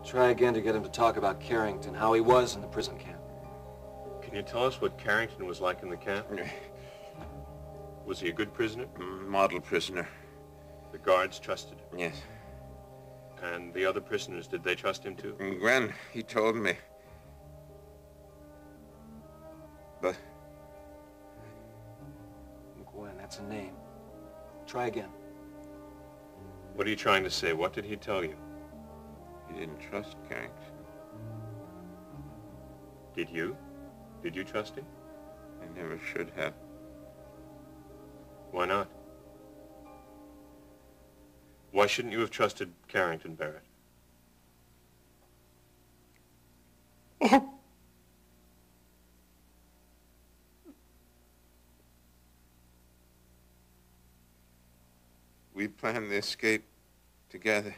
Try again to get him to talk about Carrington, how he was in the prison camp. Can you tell us what Carrington was like in the camp? Was he a good prisoner? Model prisoner. The guards trusted him? Yes. And the other prisoners, did they trust him too? Gwen, he told me. But... Gwen, that's a name. Try again. What are you trying to say? What did he tell you? He didn't trust Carrington. Did you? Did you trust him? I never should have. Why not? Why shouldn't you have trusted Carrington, Barrett? Oh. We planned the escape together.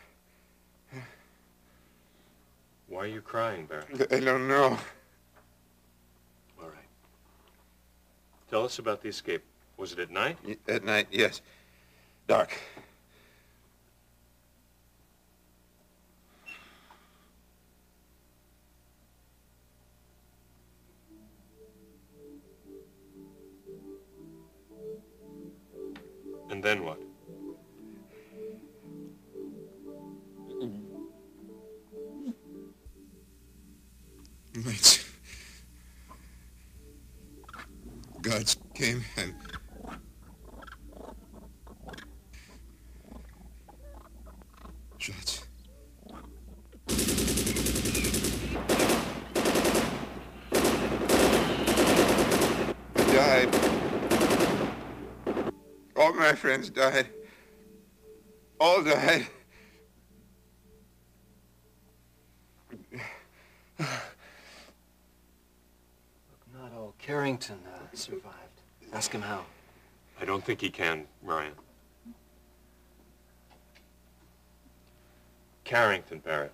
Why are you crying, Barrett? I don't know. All right. Tell us about the escape. Was it at night? At night, yes. Dark. And then what? Mates. Guards came and... shots. I died. All my friends died. All died. Not all. Carrington survived. Ask him how. I don't think he can, Ryan. Carrington, Barrett.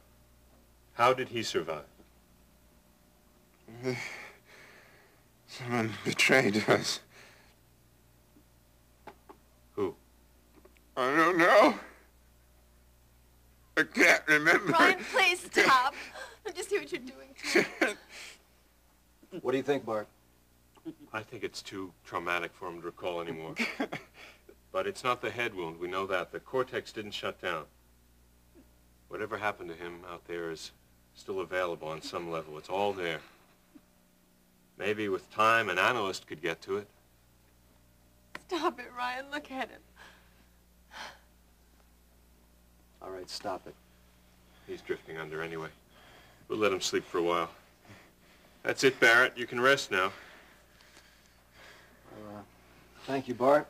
How did he survive? Someone betrayed us. Who? I don't know. I can't remember. Ryan, please stop. I just see what you're doing. What do you think, Bart? I think it's too traumatic for him to recall anymore. But it's not the head wound, we know that. The cortex didn't shut down. Whatever happened to him out there is still available on some level. It's all there. Maybe with time, an analyst could get to it. Stop it, Ryan. Look at him. All right, stop it. He's drifting under anyway. We'll let him sleep for a while. That's it, Barrett. You can rest now. Thank you, Bart.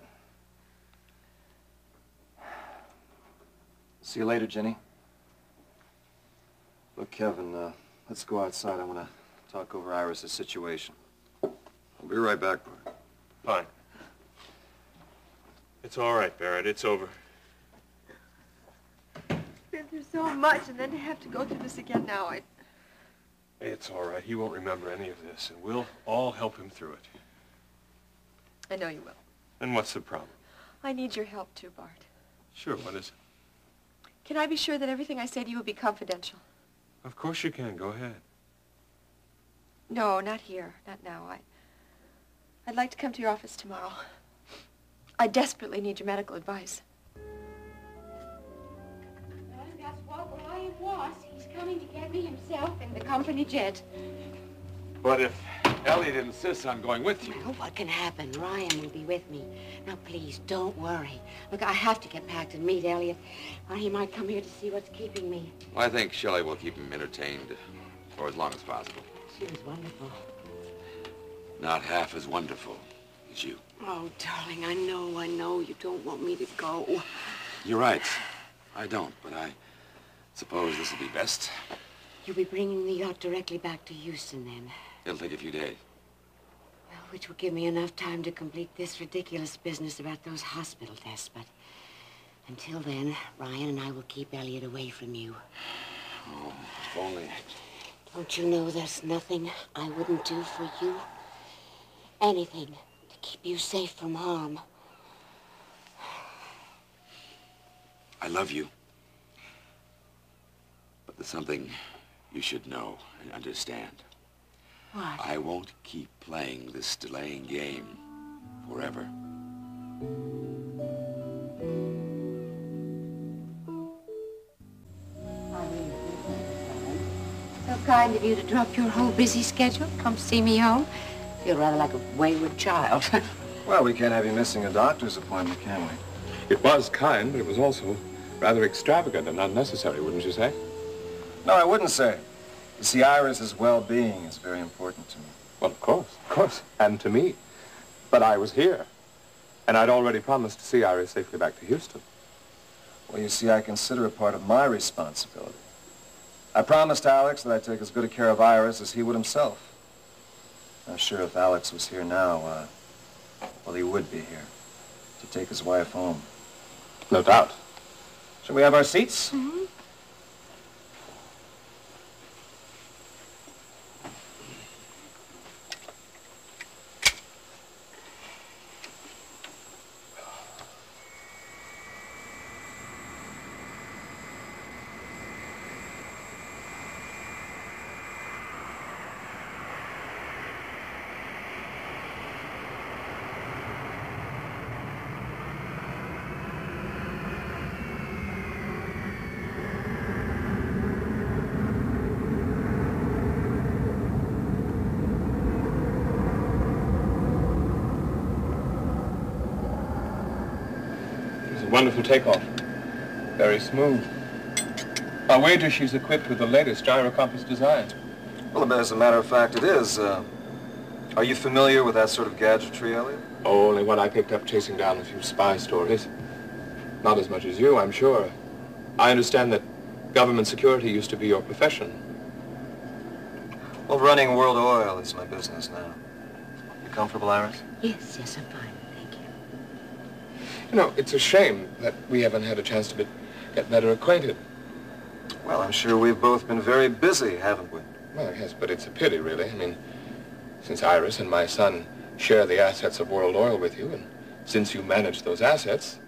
See you later, Ginny. Look, Kevin, let's go outside. I want to talk over Iris's situation. I'll be right back, Bart. Fine. It's all right, Barrett. It's over. Been through so much, and then to have to go through this again now, It's all right. He won't remember any of this, and we'll all help him through it. I know you will. And what's the problem? I need your help too, Bart. Sure, what is it? Can I be sure that everything I say to you will be confidential? Of course you can. Go ahead. No, not here. Not now. I'd like to come to your office tomorrow. I desperately need your medical advice. And that's what Ryan was. He's coming to get me himself in the company jet. But if Elliot insists on going with you... Well, what can happen? Ryan will be with me. Now, please, don't worry. Look, I have to get packed and meet Elliot, or he might come here to see what's keeping me. Well, I think Shelley will keep him entertained for as long as possible. She was wonderful. Not half as wonderful as you. Oh, darling, I know. You don't want me to go. You're right. I don't, but I suppose this will be best. You'll be bringing the yacht directly back to Houston, then? It'll take a few days. Well, which will give me enough time to complete this ridiculous business about those hospital tests, but until then, Ryan and I will keep Elliot away from you. Oh, if only... Don't you know there's nothing I wouldn't do for you? Anything to keep you safe from harm. I love you. But there's something you should know and understand. What? I won't keep playing this delaying game forever. So kind of you to drop your whole busy schedule, come see me home. Feel rather like a wayward child. Well, we can't have you missing a doctor's appointment, can we? It was kind, but it was also rather extravagant and unnecessary, wouldn't you say? No, I wouldn't say. You see, Iris's well-being is very important to me. Well, of course, and to me. But I was here, and I'd already promised to see Iris safely back to Houston. Well, you see, I consider it part of my responsibility. I promised Alex that I'd take as good a care of Iris as he would himself. I'm sure if Alex was here now, well, he would be here to take his wife home. No doubt. Shall we have our seats? Mm-hmm. Wonderful takeoff. Very smooth. I'll wager she's equipped with the latest gyrocompass design. Well, as a matter of fact, it is. Are you familiar with that sort of gadgetry, Elliot? Oh, only what I picked up chasing down a few spy stories. Not as much as you, I'm sure. I understand that government security used to be your profession. Well, running World Oil is my business now. You comfortable, Iris? Yes, I'm fine. Thank you. You know, it's a shame that we haven't had a chance to get better acquainted. Well, I'm sure we've both been very busy, haven't we? Well, yes, but it's a pity, really. I mean, since Iris and my son share the assets of World Oil with you, and since you manage those assets,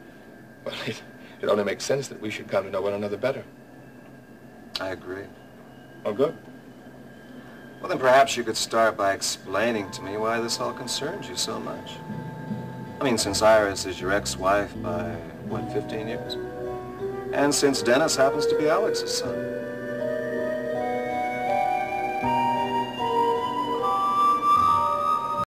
well, it only makes sense that we should come to know one another better. I agree. Oh, good. Well, then perhaps you could start by explaining to me why this all concerns you so much. I mean, since Iris is your ex-wife by, what, 15 years? And since Dennis happens to be Alex's son.